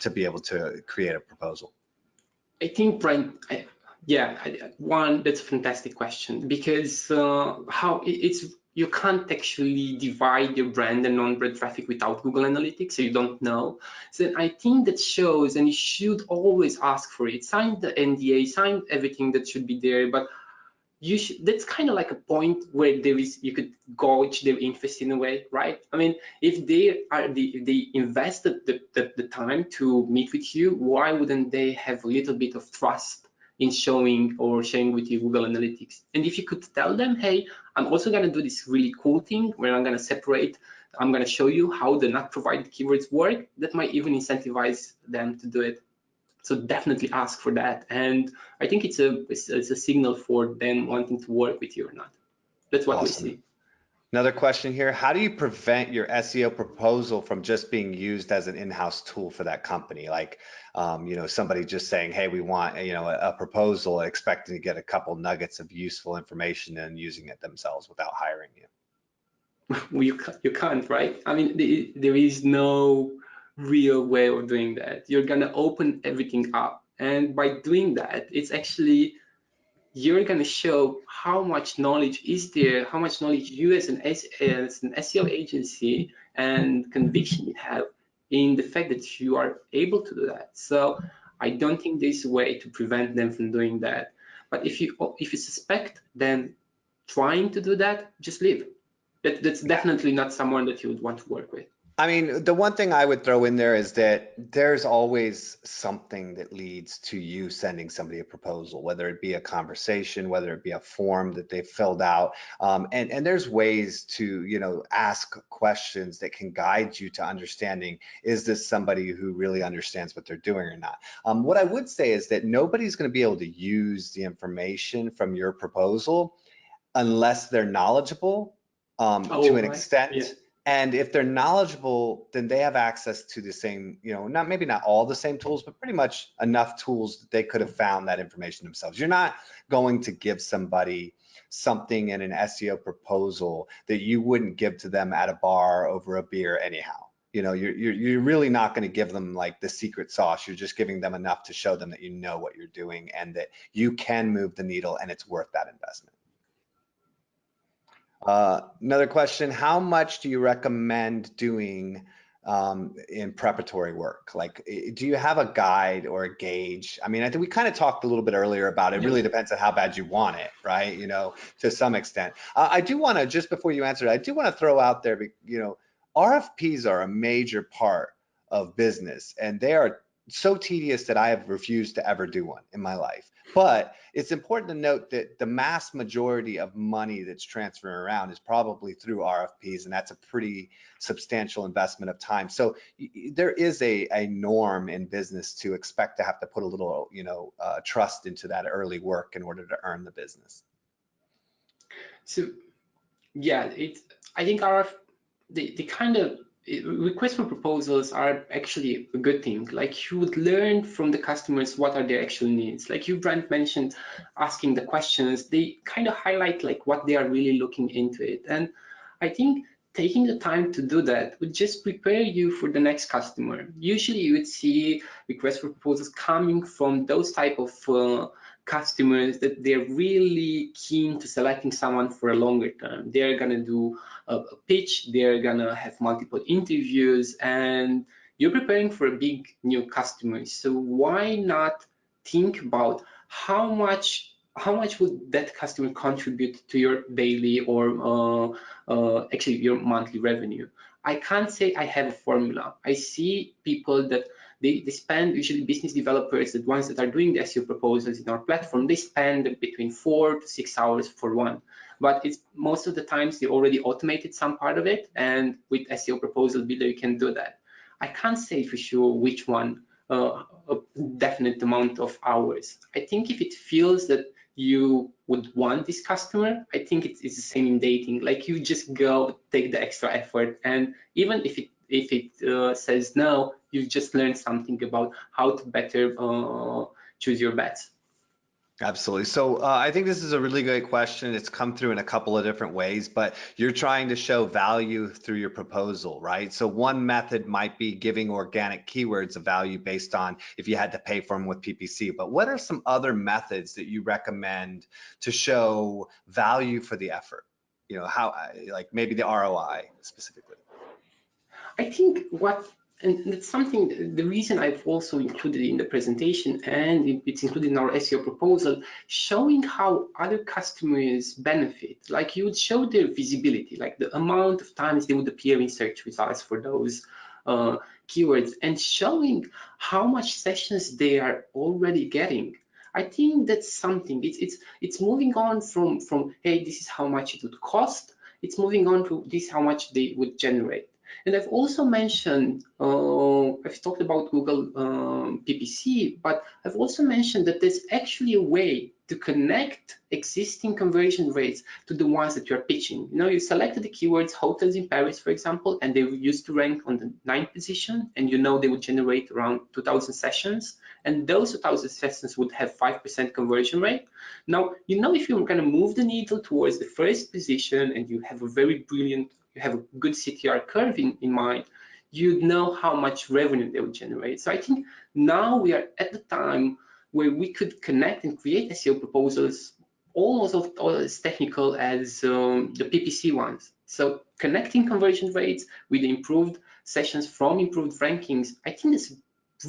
[SPEAKER 1] to be able to create a proposal?
[SPEAKER 2] I think, Brent, that's a fantastic question, because you can't actually divide your brand and non-brand traffic without Google Analytics, so you don't know. So I think that shows, and you should always ask for it. Sign the NDA, sign everything that should be there, but that's kind of like a point where you could gauge their interest in a way, right? I mean, if they invested the time to meet with you, why wouldn't they have a little bit of trust in sharing with you Google Analytics? And if you could tell them, hey, I'm also going to do this really cool thing where I'm going to show you how the not provided keywords work, that might even incentivize them to do it. So definitely ask for that, and I think it's a signal for them wanting to work with you or not. That's what
[SPEAKER 1] Awesome.
[SPEAKER 2] we see.
[SPEAKER 1] Another question here: how do you prevent your SEO proposal from just being used as an in-house tool for that company? Like, somebody just saying, "Hey, we want a proposal," expecting to get a couple nuggets of useful information and using it themselves without hiring you.
[SPEAKER 2] Well, you can't, right? I mean, there is no real way of doing that. You're gonna open everything up, and by doing that, it's actually you're gonna show how much knowledge is there, how much knowledge you as an SEO agency and conviction you have in the fact that you are able to do that. So I don't think there's a way to prevent them from doing that. But if you suspect them trying to do that, just leave. That's definitely not someone that you would want to work with.
[SPEAKER 1] I mean, the one thing I would throw in there is that there's always something that leads to you sending somebody a proposal, whether it be a conversation, whether it be a form that they've filled out. And there's ways to, ask questions that can guide you to understanding, is this somebody who really understands what they're doing or not? What I would say is that nobody's going to be able to use the information from your proposal unless they're knowledgeable to an extent.
[SPEAKER 2] Yeah.
[SPEAKER 1] And if they're knowledgeable, then they have access to the same, maybe not all the same tools, but pretty much enough tools that they could have found that information themselves. You're not going to give somebody something in an SEO proposal that you wouldn't give to them at a bar over a beer anyhow. You're really not going to give them like the secret sauce. You're just giving them enough to show them that you know what you're doing and that you can move the needle and it's worth that investment. Another question: how much do you recommend doing in preparatory work? Like, do you have a guide or a gauge? I mean, I think we kind of talked a little bit earlier about it. It really depends on how bad you want it, right? To some extent. I do want to, just before you answer it, I do want to throw out there, RFPs are a major part of business, and they are so tedious that I have refused to ever do one in my life. But it's important to note that the mass majority of money that's transferring around is probably through RFPs, and that's a pretty substantial investment of time. So there is a norm in business to expect to have to put a little, trust into that early work in order to earn the business.
[SPEAKER 2] So yeah, I think the kind of requests for proposals are actually a good thing. Like, you would learn from the customers what are their actual needs. Like you, Brent, mentioned asking the questions, they kind of highlight like what they are really looking into it. And I think taking the time to do that would just prepare you for the next customer. Usually you would see requests for proposals coming from those type of customers that they're really keen to selecting someone for a longer term. They're gonna do a pitch, they're gonna have multiple interviews, and you're preparing for a big new customer. So why not think about how much would that customer contribute to your daily or actually your monthly revenue? I can't say I have a formula. I see people that they spend, usually business developers, the ones that are doing the SEO proposals in our platform, they spend between 4 to 6 hours for one. but it's most of the times they already automated some part of it, and with SEO Proposal Builder you can do that. I can't say for sure which one a definite amount of hours. I think if it feels that you would want this customer, I think it's the same in dating. Like, you just go take the extra effort, and even if it says no, you just learn something about how to better choose your bets.
[SPEAKER 1] Absolutely. So I think this is a really good question. It's come through in a couple of different ways, but you're trying to show value through your proposal, right? So one method might be giving organic keywords a value based on if you had to pay for them with PPC. But what are some other methods that you recommend to show value for the effort? You know, how, like maybe the ROI specifically.
[SPEAKER 2] I think and it's something, the reason I've also included in the presentation, and it's included in our SEO proposal, showing how other customers benefit. Like, you would show their visibility, like the amount of times they would appear in search results for those keywords, and showing how much sessions they are already getting. I think that's something. It's moving on from hey, this is how much it would cost. It's moving on to this how much they would generate. And I've also mentioned, I've talked about Google PPC, but I've also mentioned that there's actually a way to connect existing conversion rates to the ones that you're pitching. You know, you selected the keywords hotels in Paris, for example, and they used to rank on the 9th position, and you know they would generate around 2,000 sessions, and those 2,000 sessions would have 5% conversion rate. Now, you know, if you're going to move the needle towards the first position and you have a very brilliant, you have a good CTR curve in mind, you know how much revenue they would generate. So I think now we are at the time where we could connect and create SEO proposals almost as technical as the PPC ones. So connecting conversion rates with improved sessions from improved rankings, I think it's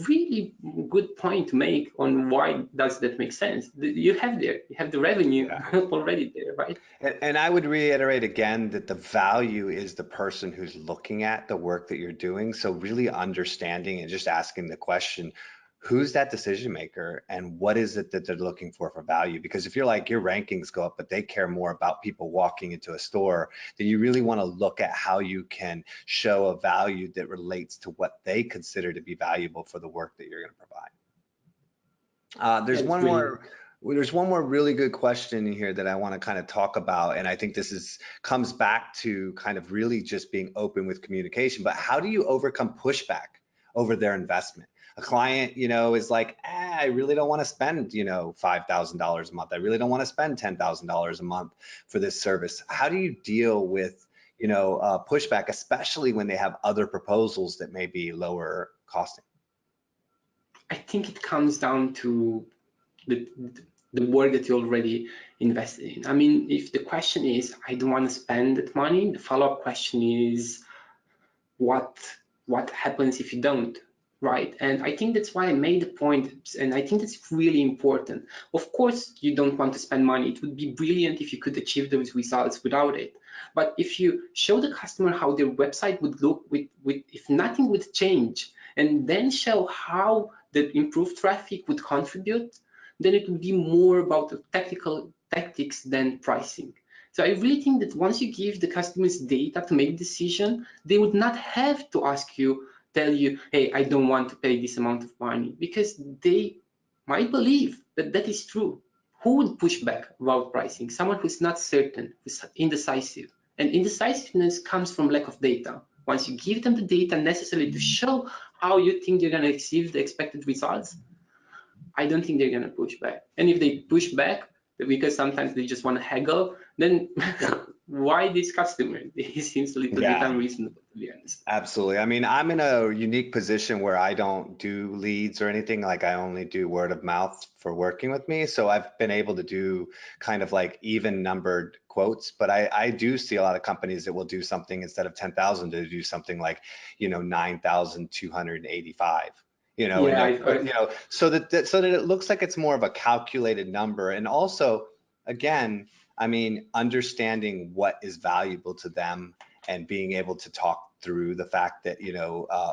[SPEAKER 2] really good point to make on why does that make sense. You have the revenue already there, right?
[SPEAKER 1] And I would reiterate again that the value is the person who's looking at the work that you're doing. So really understanding and just asking the question, who's that decision maker and what is it that they're looking for value? Because if you're like, your rankings go up, but they care more about people walking into a store, then you really want to look at how you can show a value that relates to what they consider to be valuable for the work that you're going to provide. There's one more really good question in here that I want to kind of talk about, and I think this comes back to kind of really just being open with communication. But how do you overcome pushback over their investment? A client, you know, is like, I really don't want to spend, you know, $5,000 a month. I really don't want to spend $10,000 a month for this service. How do you deal with, you know, pushback, especially when they have other proposals that may be lower costing?
[SPEAKER 2] I think it comes down to the work that you already invested in. I mean, if the question is, I don't want to spend that money, the follow-up question is, what happens if you don't, right? And I think that's why I made the point, and I think that's really important. Of course, you don't want to spend money. It would be brilliant if you could achieve those results without it. But if you show the customer how their website would look with if nothing would change, and then show how the improved traffic would contribute, then it would be more about the technical tactics than pricing. So I really think that once you give the customers data to make a decision, they would not have to tell you, hey, I don't want to pay this amount of money, because they might believe that that is true. Who would push back about pricing? Someone who's not certain, who's indecisive. And indecisiveness comes from lack of data. Once you give them the data necessary to show how you think you're going to achieve the expected results, I don't think they're going to push back. And if they push back, because sometimes they just want to haggle, then why this customer? He seems a little bit unreasonable, to be honest.
[SPEAKER 1] Absolutely. I mean, I'm in a unique position where I don't do leads or anything. Like, I only do word of mouth for working with me. So I've been able to do kind of like even numbered quotes, but I do see a lot of companies that will do something instead of 10,000 to do something like, you know, 9,285. You know,
[SPEAKER 2] Yeah,
[SPEAKER 1] and you know, so that it looks like it's more of a calculated number. And also, again, I mean, understanding what is valuable to them and being able to talk through the fact that,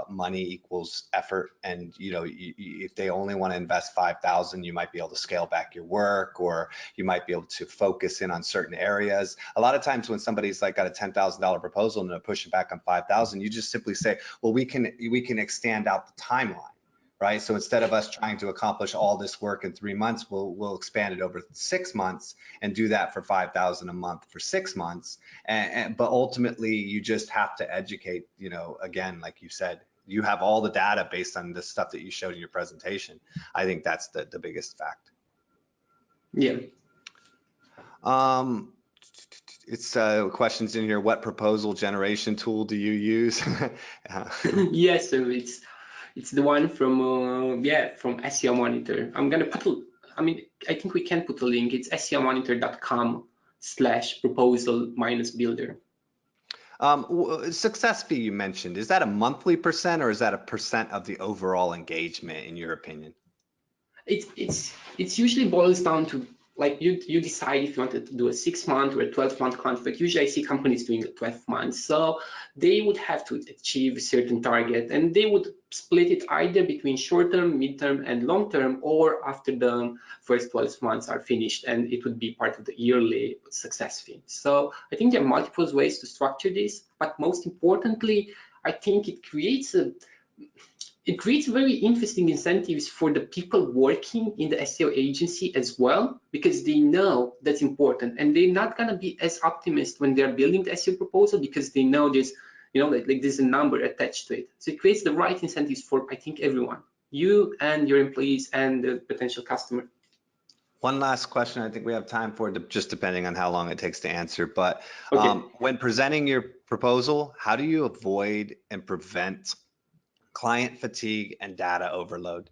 [SPEAKER 1] money equals effort, and, if they only want to invest 5,000, you might be able to scale back your work, or you might be able to focus in on certain areas. A lot of times when somebody's like got a $10,000 proposal and they're pushing back on 5,000, you just simply say, well, we can extend out the timeline. Right. So instead of us trying to accomplish all this work in 3 months, we'll expand it over 6 months and do that for 5,000 a month for 6 months. But ultimately, you just have to educate. Again, like you said, you have all the data based on the stuff that you showed in your presentation. I think that's the biggest fact.
[SPEAKER 2] Yeah.
[SPEAKER 1] It's questions in here. What proposal generation tool do you use?
[SPEAKER 2] Yeah, so it's the one from from SEO Monitor. I'm gonna put I think we can put a link. It's seomonitor.com/proposal-builder.
[SPEAKER 1] Success fee you mentioned, is that a monthly percent, or is that a percent of the overall engagement, in your opinion?
[SPEAKER 2] It's usually boils down to, like, you decide if you wanted to do a 6-month or a 12-month contract. Usually I see companies doing a 12 months. So they would have to achieve a certain target, and they would split it either between short-term, mid-term, and long-term, or after the first 12 months are finished, and it would be part of the yearly success fee. So I think there are multiple ways to structure this, but most importantly, I think it creates very interesting incentives for the people working in the SEO agency as well, because they know that's important, and they're not going to be as optimist when they're building the SEO proposal, because they know there's, like there's a number attached to it. So it creates the right incentives for, I think, everyone, you and your employees and the potential customer.
[SPEAKER 1] One last question I think we have time for, just depending on how long it takes to answer. But
[SPEAKER 2] Okay.
[SPEAKER 1] When presenting your proposal, how do you avoid and prevent client fatigue and data overload?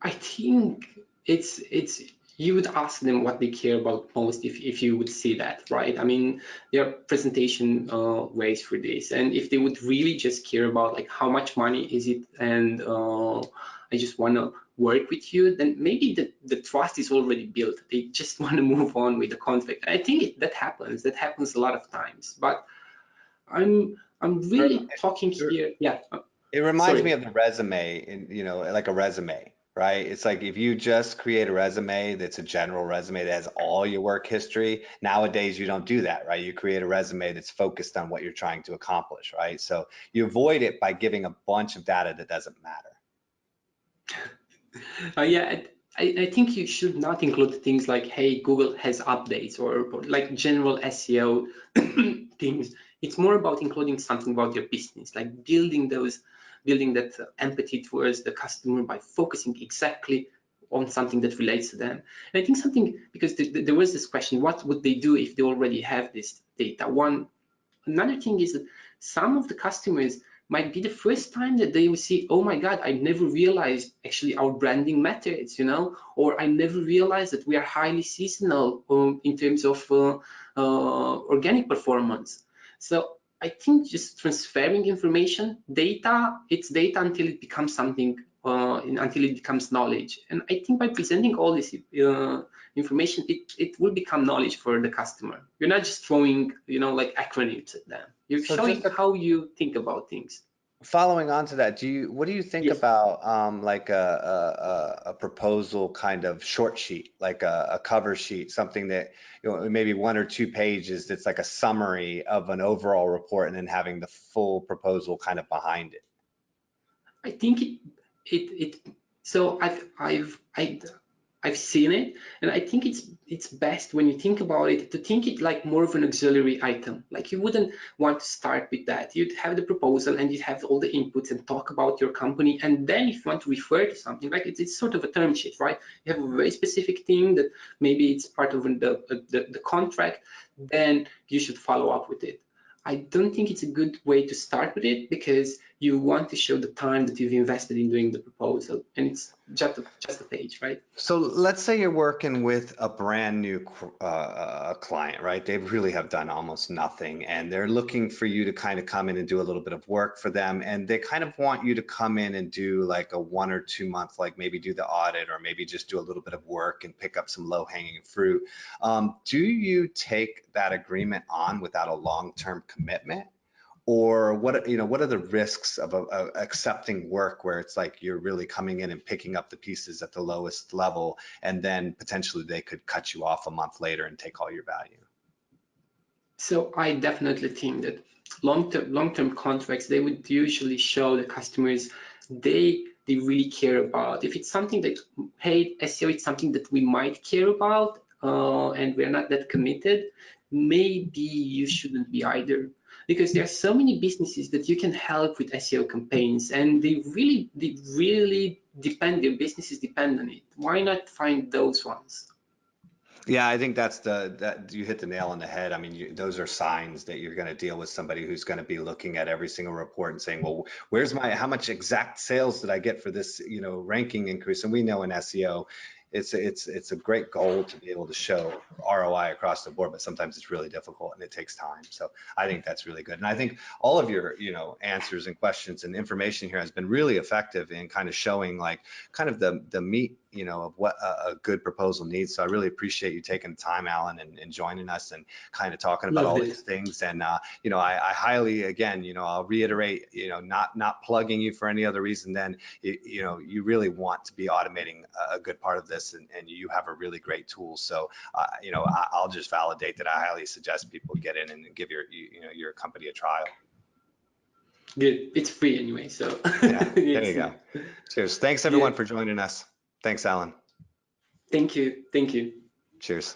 [SPEAKER 2] I think it's you would ask them what they care about most if you would see that, right? I mean, there are presentation ways for this, and if they would really just care about, like, how much money is it, and I just want to work with you, then maybe the trust is already built. They just want to move on with the contract. I think that happens a lot of times, but I'm really talking here. Yeah.
[SPEAKER 1] It reminds me of the resume, like a resume, right? It's like, if you just create a resume that's a general resume that has all your work history, nowadays you don't do that, right? You create a resume that's focused on what you're trying to accomplish, right? So you avoid it by giving a bunch of data that doesn't matter.
[SPEAKER 2] Yeah, I think you should not include things like, hey, Google has updates, or like general SEO things. It's more about including something about your business, like building that empathy towards the customer by focusing exactly on something that relates to them. And I think because there was this question, what would they do if they already have this data? Another thing is that some of the customers might be the first time that they will see, oh my God, I never realized actually our branding matters, or I never realized that we are highly seasonal in terms of organic performance. So I think just transferring information, it's data until it becomes something, until it becomes knowledge. And I think by presenting all this information, it will become knowledge for the customer. You're not just throwing, like acronyms at them. You're showing how you think about things.
[SPEAKER 1] Following on to that, what do you think about like a proposal kind of short sheet, like a cover sheet, something that, maybe 1 or 2 pages, that's like a summary of an overall report, and then having the full proposal kind of behind it?
[SPEAKER 2] I think so I've seen it, and I think it's best, when you think about it, to think it like more of an auxiliary item. Like, you wouldn't want to start with that. You'd have the proposal, and you'd have all the inputs and talk about your company, and then if you want to refer to something, like it's sort of a term sheet, right? You have a very specific thing that maybe it's part of the contract, then you should follow up with it. I don't think it's a good way to start with it, because you want to show the time that you've invested in doing the proposal, and it's just a page, right?
[SPEAKER 1] So let's say you're working with a brand new client, right? They really have done almost nothing, and they're looking for you to kind of come in and do a little bit of work for them, and they kind of want you to come in and do like a 1 or 2 month, like maybe do the audit, or maybe just do a little bit of work and pick up some low-hanging fruit. Do you take that agreement on without a long-term commitment? Or what are the risks of accepting work where it's like you're really coming in and picking up the pieces at the lowest level, and then potentially they could cut you off a month later and take all your value?
[SPEAKER 2] So I definitely think that long-term contracts, they would usually show the customers they really care about. If it's something that, hey, SEO, it's something that we might care about, and we're not that committed, maybe you shouldn't be either. Because there are so many businesses that you can help with SEO campaigns, and they really depend, their businesses depend on it. Why not find those ones?
[SPEAKER 1] Yeah, I think that you hit the nail on the head. I mean, those are signs that you're going to deal with somebody who's going to be looking at every single report and saying, well, how much exact sales did I get for this, ranking increase? And we know in SEO, it's a great goal to be able to show ROI across the board, but sometimes it's really difficult and it takes time. So I think that's really good. And I think all of your, answers and questions and information here has been really effective in kind of showing like kind of the meat, of what a good proposal needs. So I really appreciate you taking the time, Alan, and joining us and kind of talking about
[SPEAKER 2] Loved
[SPEAKER 1] all
[SPEAKER 2] it.
[SPEAKER 1] these things. And I highly, again, I'll reiterate, not plugging you for any other reason than you really want to be automating a good part of this, and you have a really great tool. So I'll just validate that. I highly suggest people get in and give your company a trial.
[SPEAKER 2] Good. It's free anyway, so
[SPEAKER 1] Yeah, there
[SPEAKER 2] it's
[SPEAKER 1] you go. Cheers. Thanks everyone
[SPEAKER 2] good.
[SPEAKER 1] for joining us. Thanks, Alan.
[SPEAKER 2] Thank you. Thank you.
[SPEAKER 1] Cheers.